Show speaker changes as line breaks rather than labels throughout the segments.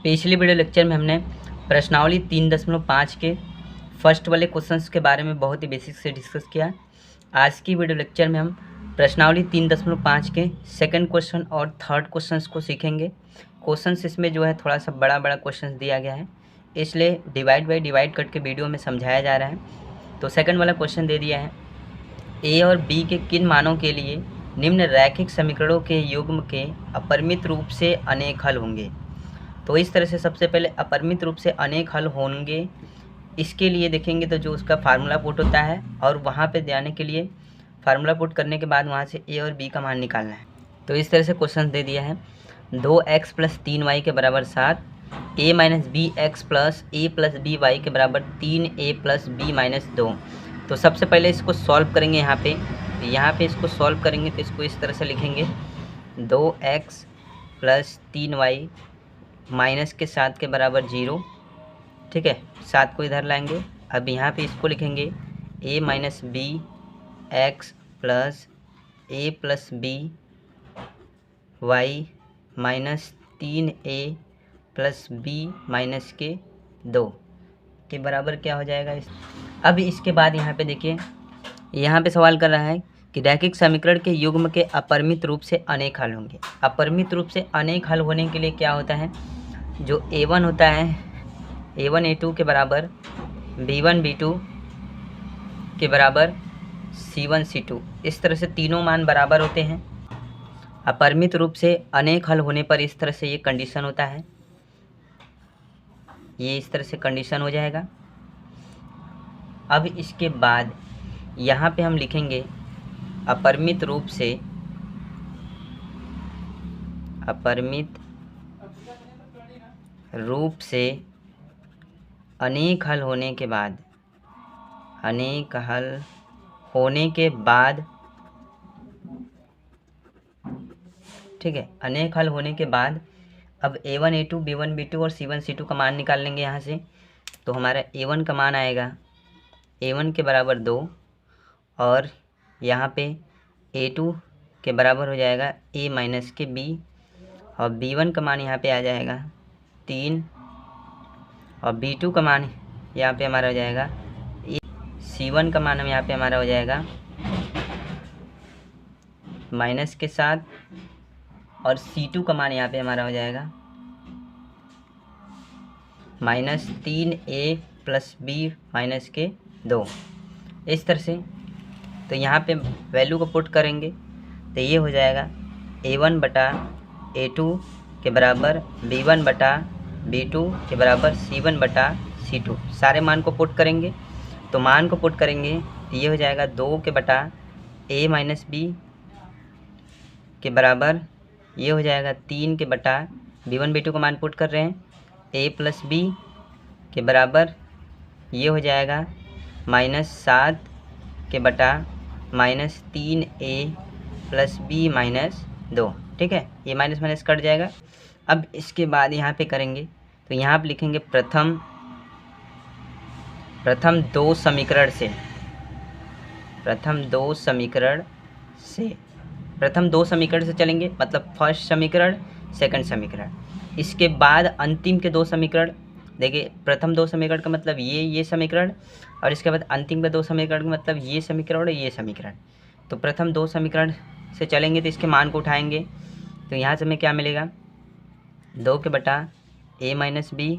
पिछले video lecture में हमने प्रश्नावली 3.5 के फर्स्ट वाले क्वेश्चंस के बारे में बहुत ही बेसिक से डिस्कस किया। आज की वीडियो लेक्चर में हम प्रश्नावली 3.5 के सेकंड क्वेश्चन और थर्ड क्वेश्चंस को सीखेंगे। क्वेश्चंस इसमें जो है थोड़ा सा बड़ा क्वेश्चंस दिया गया है, इसलिए डिवाइड बाई डिवाइड करके वीडियो में समझाया जा रहा है। तो सेकंड वाला क्वेश्चन दे दिया है, ए और बी के किन मानों के लिए निम्न रैखिक समीकरणों के युग्म के अपरिमित रूप से अनेक हल होंगे। तो इस तरह से सबसे पहले अपरिमित रूप से अनेक हल होंगे, इसके लिए देखेंगे तो जो उसका फार्मूला पुट होता है और वहाँ पे जाने के लिए फार्मूला पुट करने के बाद वहाँ से ए और बी का मान निकालना है। तो इस तरह से क्वेश्चन दे दिया है, 2x + 3y के बराबर 7, a - bx + a + by के बराबर 3a + b - 2। तो सबसे पहले इसको सॉल्व करेंगे। यहाँ पे इसको सॉल्व करेंगे तो इसको इस तरह से लिखेंगे, 2x + 3y माइनस के 7 के बराबर 0। ठीक है, 7 को इधर लाएंगे। अब यहाँ पे इसको लिखेंगे a - bx + a + b y - 3a + b - 2 के बराबर क्या हो जाएगा। अब इसके बाद यहाँ पे देखिए, यहाँ पे सवाल कर रहा है कि रैखिक समीकरण के युग्म के अपरिमित रूप से अनेक हल होंगे। अपरिमित रूप से अनेक हल होने के लिए क्या होता है, जो a1 होता है, a1 a2 के बराबर b1 b2 के बराबर c1 c2, इस तरह से तीनों मान बराबर होते हैं। अपरिमित रूप से अनेक हल होने पर इस तरह से ये कंडीशन होता है, ये इस तरह से कंडीशन हो जाएगा। अब इसके बाद यहाँ पे हम लिखेंगे अपरिमित रूप से अनेक हल होने के बाद, ठीक है, अनेक हल होने के बाद अब a1 a2 b1 b2 और c1 c2 का मान निकाल लेंगे यहाँ से। तो हमारा a1 का मान आएगा a1 के बराबर 2 और यहाँ पे a2 के बराबर हो जाएगा a - के b और b1 का मान यहाँ पे आ जाएगा 3 और b2 का मान यहाँ पे हमारा हो जाएगा c1 का मान यहाँ पे हमारा हो जाएगा माइनस के 7 और c2 का मान यहाँ पे हमारा हो जाएगा -3a + b - 2, इस तरह से। तो यहाँ पे वैल्यू को पुट करेंगे तो ये हो जाएगा a1 बटा a2 के बराबर b1 बटा b2 के बराबर c1 बटा c2। सारे मान को पुट करेंगे, तो मान को पुट करेंगे तो ये हो जाएगा 2 के बटा a - b के बराबर ये हो जाएगा 3 के बटा b1 b2 का मान पुट कर रहे हैं a + b के बराबर ये हो जाएगा -7 के बटा -3a + b - 2। ठीक है, ये माइनस माइनस कट जाएगा। अब इसके बाद यहाँ पे करेंगे तो यहाँ पे लिखेंगे प्रथम दो समीकरण से चलेंगे, मतलब फर्स्ट समीकरण सेकंड समीकरण। इसके बाद अंतिम के 2 समीकरण। देखिए, प्रथम 2 समीकरण का मतलब ये समीकरण, और इसके बाद अंतिम के 2 समीकरण का मतलब ये समीकरण और ये समीकरण। तो प्रथम 2 समीकरण से चलेंगे तो इसके मान को उठाएंगे तो यहाँ से हमें क्या मिलेगा, 2 के बटा a - b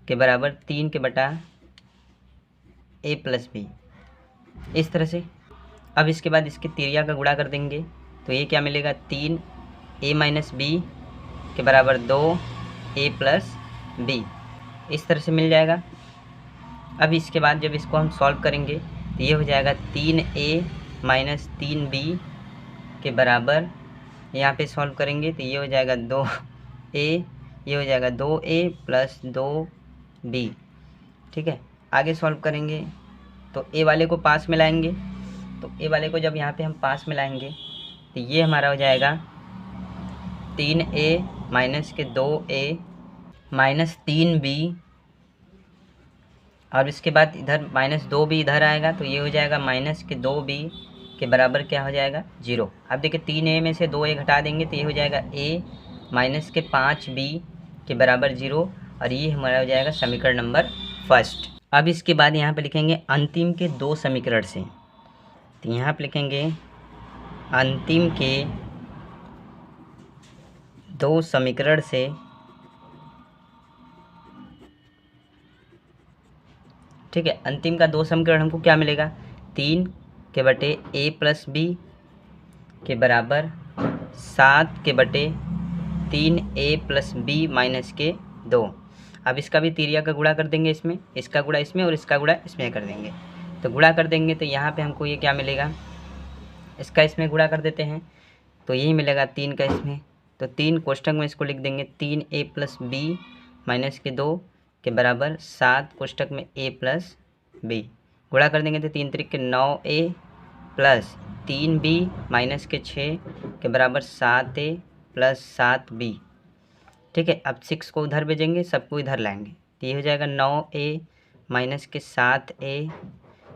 के बराबर 3 के बटा a + b, इस तरह से। अब इसके बाद इसके तिर्या का गुणा कर देंगे तो ये क्या मिलेगा, 3a - b के बराबर 2a + b, इस तरह से मिल जाएगा। अब इसके बाद जब इसको हम सॉल्व करेंगे तो ये हो जाएगा 3a - 3b के बराबर, यहाँ पे सॉल्व करेंगे तो ये हो जाएगा 2a, ये हो जाएगा 2a + 2b। ठीक है, आगे सॉल्व करेंगे तो a वाले को पास में लाएंगे, तो a वाले को जब यहाँ पे हम पास में लाएंगे तो ये हमारा हो जाएगा 3a - 2a - 3b, और इसके बाद इधर -2b इधर आएगा तो ये हो जाएगा -2b के बराबर क्या हो जाएगा, 0। अब देखिए 3a में से 2a घटा देंगे तो ये हो जाएगा a - 5b के बराबर 0 और ये हमारा हो जाएगा समीकरण नंबर फर्स्ट। अब इसके बाद यहाँ पे लिखेंगे अंतिम के 2 समीकरण से, तो यहाँ पे लिखेंगे अंतिम के 2 समीकरण से, ठीक है। अंतिम का 2 समीकरण हमको क्या मिलेगा, 3 के बटे a प्लस बी के बराबर 7 के बटे 3a प्लस बी माइनस के 2। अब इसका भी तिरिया का गुणा कर देंगे, इसमें इसका गुणा इसमें और इसका गुणा इसमें कर देंगे। तो गुणा कर देंगे तो यहाँ पे हमको ये क्या मिलेगा, इसका इसमें गुणा कर देते हैं तो यही मिलेगा 3 का इसमें, तो 3 कोष्ठक में इसको लिख देंगे 3a प्लस बी माइनस के 2 के बराबर 7 कोष्ठक में a प्लस बी। गुणा कर देंगे तो 3 त्रिक 9a प्लस 3b माइनस के 6 के बराबर 7a प्लस 7b, ठीक है। अब 6 को उधर भेजेंगे, सबको इधर लाएंगे तो ये हो जाएगा 9a माइनस के 7a,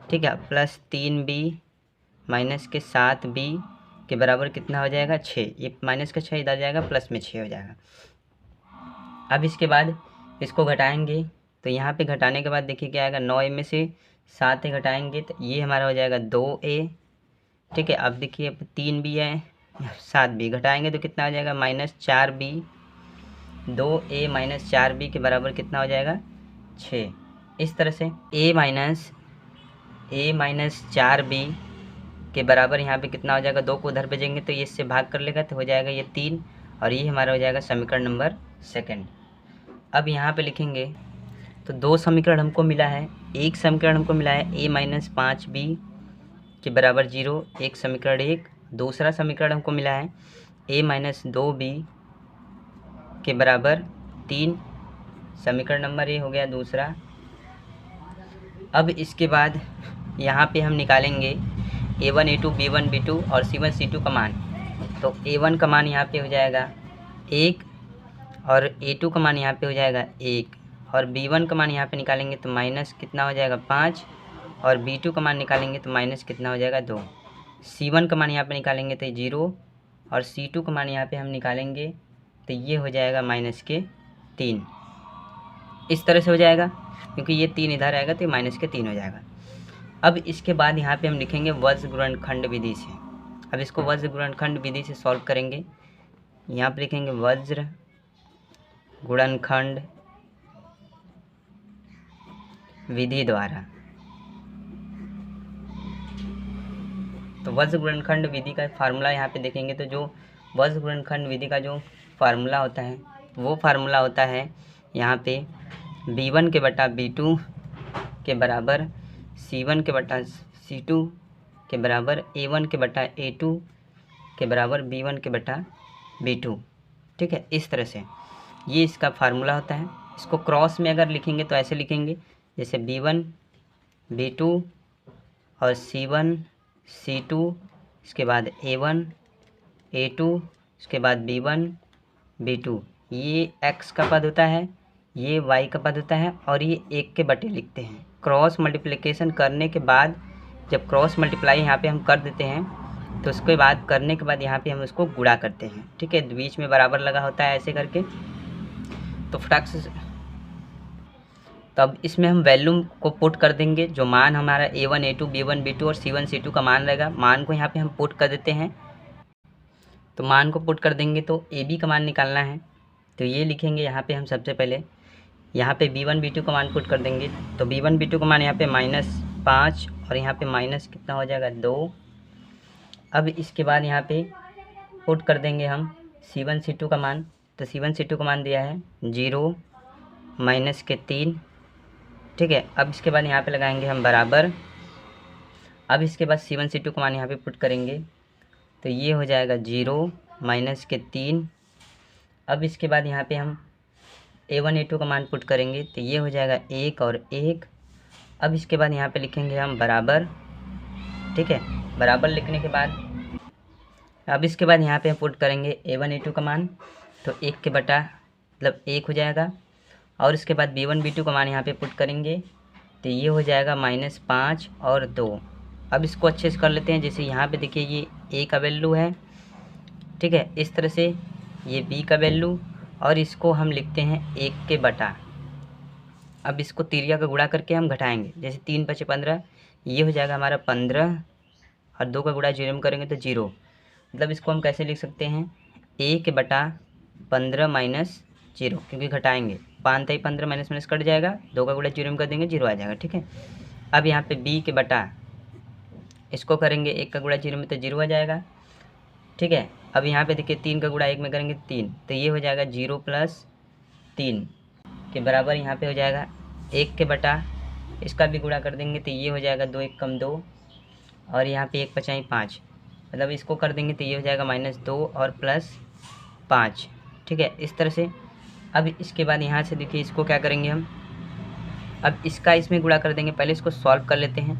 ठीक है, प्लस 3b माइनस के 7b के बराबर कितना हो जाएगा 6। ये माइनस का 6 इधर जाएगा, प्लस में 6 हो जाएगा। अब इसके बाद इसको घटाएंगे तो यहाँ पे घटाने के बाद देखिए क्या आएगा, 9a में से 7a घटाएंगे तो ये हमारा हो जाएगा 2a, ठीक है। अब देखिए 3b है, 7b घटाएंगे तो कितना हो जाएगा minus 4b, 2a minus 4b के बराबर कितना हो जाएगा 6। इस तरह से a माइनस 4b के बराबर यहाँ पे कितना हो जाएगा, 2 को उधर भेजेंगे तो ये इससे भाग कर लेगा तो हो जाएगा ये 3 और ये हमारा हो जाएगा समीकरण नंबर सेकंड। अब यहाँ पे लिखेंगे तो 2 समीकरण हमको मिला है, एक समीकरण हमको मिला है a माइनस 5b के बराबर 0, एक समीकरण 1। दूसरा समीकरण हमको मिला है a माइनस 2b के बराबर 3, समीकरण नंबर ये हो गया दूसरा। अब इसके बाद यहाँ पे हम निकालेंगे a1 a2 b1 b2 और c1 c2 का मान। तो a1 का मान यहाँ पे हो जाएगा 1 और a2 का मान यहाँ पे हो जाएगा 1 और b1 का मान यहाँ पे निकालेंगे तो माइनस कितना हो जाएगा 5 और b2 का मान निकालेंगे तो माइनस कितना हो जाएगा 2। c1 का मान यहाँ पे निकालेंगे तो 0 और c2 का मान यहाँ पे हम निकालेंगे तो ये हो जाएगा माइनस के 3। इस तरह से हो जाएगा, क्योंकि ये 3 इधर आएगा तो माइनस के 3 हो जाएगा। अब इसके बाद यहाँ पे हम लिखेंगे वज्र गुणनखंड विधि से। अब इसको वज्र गुणनखंड विधि से सॉल्व करेंगे। यहाँ पे लिखेंगे वज्र गुणनखंड विधि द्वारा। तो वज्र गुणनखंड विधि का फार्मूला यहाँ पे देखेंगे तो जो वज्र गुणनखंड विधि का जो फार्मूला होता है वो फार्मूला होता है यहाँ पे b1 के बटा b2 के बराबर c1 के बटा c2 के बराबर a1 के बटा a2 के बराबर b1 के बटा b2, ठीक है। इस तरह से ये इसका फार्मूला होता है। इसको क्रॉस में अगर लिखेंगे तो ऐसे लिखेंगे जैसे b1 b2 और c1 c2, इसके बाद a1 a2, इसके बाद b1 b2। ये x का पद होता है, ये y का पद होता है और ये 1 के बटे लिखते हैं। क्रॉस मल्टीप्लिकेशन करने के बाद जब क्रॉस मल्टीप्लाई यहाँ पे हम कर देते हैं तो उसके बाद करने के बाद यहाँ पे हम उसको गुणा करते हैं, ठीक है। बीच में बराबर लगा होता है ऐसे करके। तो फटाक से तब इसमें हम वैल्यू को पुट कर देंगे, जो मान हमारा a1 a2 b1 b2 और c1 c2 का मान रहेगा, मान को यहाँ पे हम पुट कर देते हैं। तो मान को पुट कर देंगे तो ab का मान निकालना है, तो ये लिखेंगे यहाँ पे हम सबसे पहले यहाँ पे b1 b2 का मान पुट कर देंगे। तो b1 b2 का मान यहाँ पे -5 और यहाँ पे माइनस कितना हो जाएगा 2। अब इसके बाद यहाँ पे पुट कर देंगे हम c1 c2 का मान। तो c1 c2 का मान दिया है 0 माइनस के 3, ठीक है। अब इसके बाद यहाँ पे लगाएंगे हम बराबर। अब इसके बाद c1 c2 का मान यहाँ पे पुट करेंगे तो ये हो जाएगा 0 माइनस के 3। अब इसके बाद यहाँ पे हम a1 a2 का मान पुट करेंगे तो ये हो जाएगा 1 और 1। अब इसके बाद यहाँ पे लिखेंगे हम बराबर, ठीक है। बराबर लिखने के बाद अब इसके बाद यहाँ पे हम पुट करेंगे a1 a2 का मान, तो 1 के बटा मतलब 1 हो जाएगा। और इसके बाद b1 b2 का मान यहाँ पे पुट करेंगे तो ये हो जाएगा -5 और 2। अब इसको अच्छे से कर लेते हैं। जैसे यहाँ पे देखिए ये a का वैल्यू है, ठीक है। इस तरह से ये b का वैल्यू और इसको हम लिखते हैं 1 के बटा। अब इसको तिरिया का गुणा करके हम घटाएंगे, जैसे 3 × 5 = 15, ये हो जाएगा हमारा 15 और 2 का गुणा 0 में करेंगे तो 0। मतलब इसको हम कैसे लिख सकते हैं, 1 के बटा 15 माइनस 0, क्योंकि घटाएंगे 5 × 15 माइनस माइनस कट जाएगा, 2 का गुणा 0 में कर देंगे 0 आ जाएगा। ठीक है, अब यहाँ पे b के बटा, इसको करेंगे 1 का गुणा 0 में तो 0 आ जाएगा। ठीक है, अब यहाँ पे देखिए 3 का गुणा 1 में करेंगे 3, तो ये हो जाएगा 0 + 3 के बराबर यहाँ पे हो जाएगा 1 के बटा, इसका भी गुणा कर देंगे तो ये हो जाएगा 2 × 1 = 2 और यहाँ पे 1 × 5 = 5, मतलब इसको कर देंगे तो ये हो जाएगा -2 और +5। ठीक है, इस तरह से। अब इसके बाद यहाँ से देखिए इसको क्या करेंगे हम, अब इसका इसमें गुणा कर देंगे। पहले इसको सॉल्व कर लेते हैं,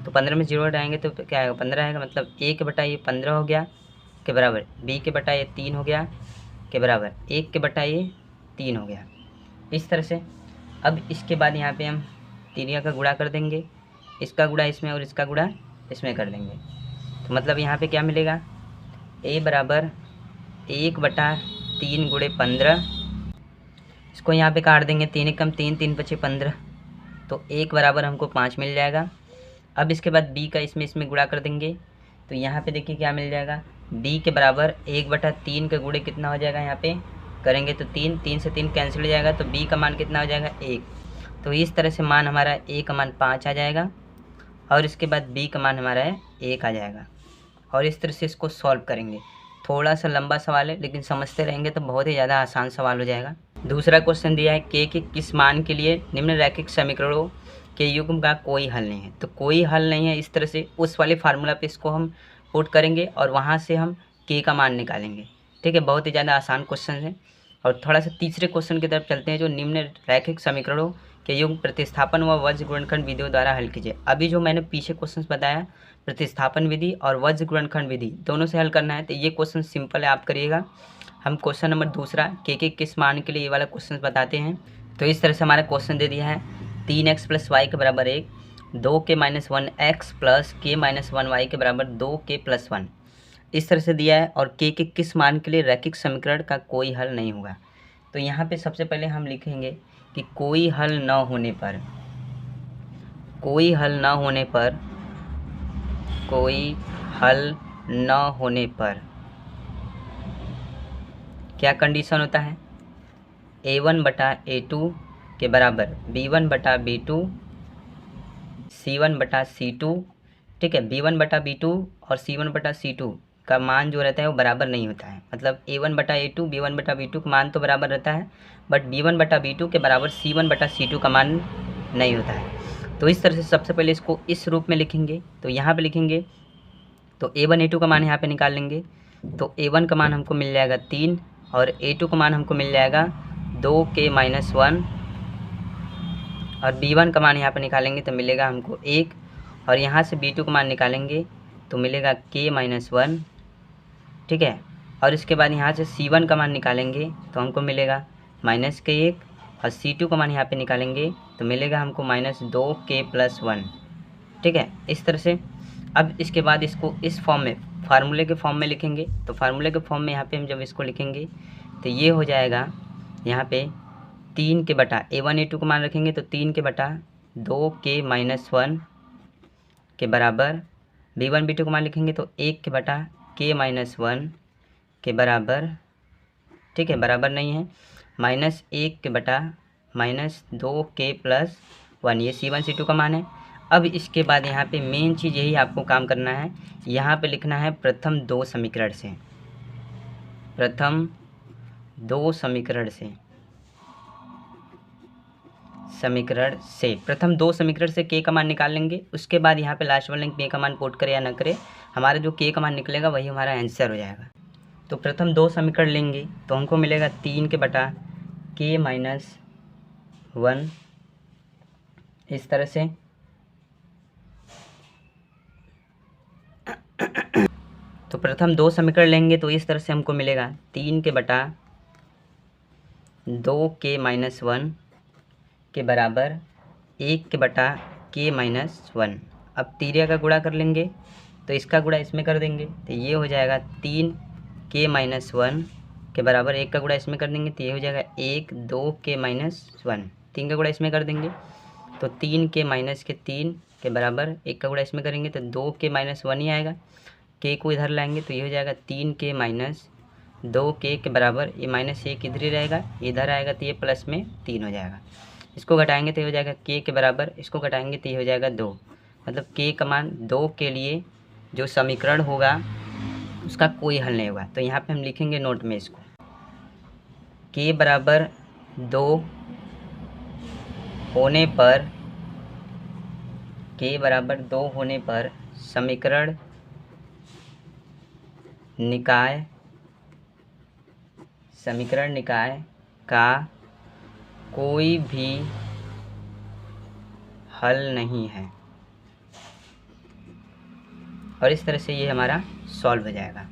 तो 15 में 0 हटाएंगे तो क्या आएगा, 15 आएगा। मतलब 1 के बटा ये 15 हो गया के बराबर, b के बटा ये 3 हो गया के बराबर 1 के बटा ये 3 हो गया, इस तरह से। अब इसके बाद यहाँ पे हम तिरिया का गुणा कर देंगे, इसका गुणा इसमें और इसका गुणा इसमें कर देंगे, तो मतलब यहाँ पे क्या मिलेगा, a बराबर 1 बटा 3 × 15, इसको यहाँ पे काट देंगे, 3 × 3 3 × 5 = 15, तो 1 बराबर हमको 5 मिल जाएगा। अब इसके बाद b का इसमें गुणा कर देंगे, तो यहाँ पे देखिए क्या मिल जाएगा, b के बराबर 1 बटा 3 का गुणे कितना हो जाएगा, यहाँ पे करेंगे तो 3, 3 से 3 कैंसिल हो जाएगा, तो b का मान कितना हो जाएगा 1। तो इस तरह से मान हमारा a का मान 5 आ जाएगा और इसके बाद b का मान हमारा 1 आ जाएगा। और इस तरह से इसको सॉल्व करेंगे। थोड़ा सा लंबा सवाल है, लेकिन समझते रहेंगे तो बहुत ही ज़्यादा आसान सवाल हो जाएगा। दूसरा क्वेश्चन दिया है k के किस मान के लिए निम्नलिखित समीकरणों के युग्म का कोई हल नहीं है। तो कोई हल नहीं है, इस तरह से उस वाले फार्मूला पे इसको हम पुट करेंगे और वहाँ से हम k का मान निकालेंगे। ठीक है, बहुत ही ज़्यादा आसान क्वेश्चन है। और थोड़ा सा तीसरे क्वेश्चन की तरफ चलते हैं, जो निम्नलिखित समीकरणों के युग्म प्रतिस्थापन व वज्र गुणनखंड विधियों द्वारा हल कीजिए। अभी जो मैंने पीछे क्वेश्चन बताया, प्रतिस्थापन विधि और वज्र गुणनखंड विधि दोनों से हल करना है, तो ये क्वेश्चन सिंपल है, आप करिएगा। हम क्वेश्चन नंबर दूसरा के किस मान के लिए ये वाला क्वेश्चन बताते हैं। तो इस तरह से हमारा क्वेश्चन दे दिया है, 3x + y के बराबर 1, 2k - 1x + k - 1y के बराबर 2k + 1, इस तरह से दिया है। और k के किस मान के लिए रैखिक समीकरण का कोई हल नहीं होगा। तो यहाँ पे सबसे पहले हम लिखेंगे कि कोई हल न होने पर, कोई हल न होने पर, कोई हल न होने पर क्या कंडीशन होता है, a1 बटा a2 के बराबर b1 बटा b2, c1 बटा c2। ठीक है, b1 बटा b2 और c1 बटा c2 का मान जो रहता है वो बराबर नहीं होता है। मतलब a1 बटा a2, b1 बटा b2 का मान तो बराबर रहता है, बट b1 बटा b2 के बराबर c1 बटा c2 का मान नहीं होता है। तो इस तरह से सबसे पहले इसको इस रूप में लिखेंगे। तो यहाँ पे लिखेंगे तो a1 a2 का मान यहाँ पे निकाल लेंगे, तो a1 का मान हमको मिल जाएगा 3 और a2 का मान हमको मिल जाएगा 2k - 1, और b1 का मान यहाँ पे निकालेंगे तो मिलेगा हमको 1, और यहाँ से b2 का मान निकालेंगे तो मिलेगा k - 1। ठीक है, और इसके बाद यहाँ से c1 का मान निकालेंगे तो हमको मिलेगा -k1, और c2 का मान यहाँ पे निकालेंगे तो मिलेगा हमको -2k + 1। ठीक है, इस तरह से। अब इसके बाद इसको इस फॉर्म में, फार्मूले के फॉर्म में लिखेंगे। तो फार्मूले के फॉर्म में यहाँ पे हम जब इसको लिखेंगे तो ये हो जाएगा यहाँ पे 3 के बटा a1 a2 को मान रखेंगे तो 3 के बटा 2k - 1 के बराबर b1 b2 को मान लिखेंगे तो 1 के बटा k - 1 के बराबर, ठीक है, बराबर नहीं है, -1 के बटा -2k + 1, ये c1 c2 का मान है। अब इसके बाद यहाँ पे मेन चीज़ यही आपको काम करना है, यहाँ पे लिखना है प्रथम दो समीकरण से, प्रथम दो समीकरण से, प्रथम दो समीकरण से k का मान निकाल लेंगे। उसके बाद यहाँ पे लास्ट वाले k का मान पुट करे या ना करे, हमारा जो k का मान निकलेगा वही हमारा आंसर हो जाएगा। तो प्रथम दो समीकरण लेंगे तो हमको मिलेगा 3 के बटा k - 1, इस तरह से। तो प्रथम दो समीकरण लेंगे तो इस तरह से हमको मिलेगा 3 के बटा 2k - 1 के बराबर 1 के बटा k - 1। अब तिरिया का गुणा कर लेंगे तो इसका गुणा इसमें कर देंगे तो ये हो जाएगा 3k - 1 के बराबर 1 का गुणा इसमें कर देंगे तो ये हो जाएगा 1 2 के -1। 3 का गुणा इसमें कर देंगे तो 3 के -3 के बराबर 1 का गुणा इसमें करेंगे तो 2 के -1 ही आएगा। के को इधर लाएंगे तो ये हो जाएगा 3 के -2 के बराबर ये -1 इधर ही रहेगा, इधर आएगा तो ये प्लस में 3 हो जाएगा। इसको घटाएंगे तो ये हो जाएगा के बराबर, इसको घटाएंगे तो ये हो जाएगा 2। मतलब के का मान 2 के लिए जो समीकरण होगा उसका कोई हल नहीं होगा। तो यहाँ पे हम लिखेंगे नोट में इसको, के बराबर 2 होने पर, के बराबर 2 होने पर समीकरण निकाय का कोई भी हल नहीं है। और इस तरह से ये हमारा सॉल्व हो जाएगा।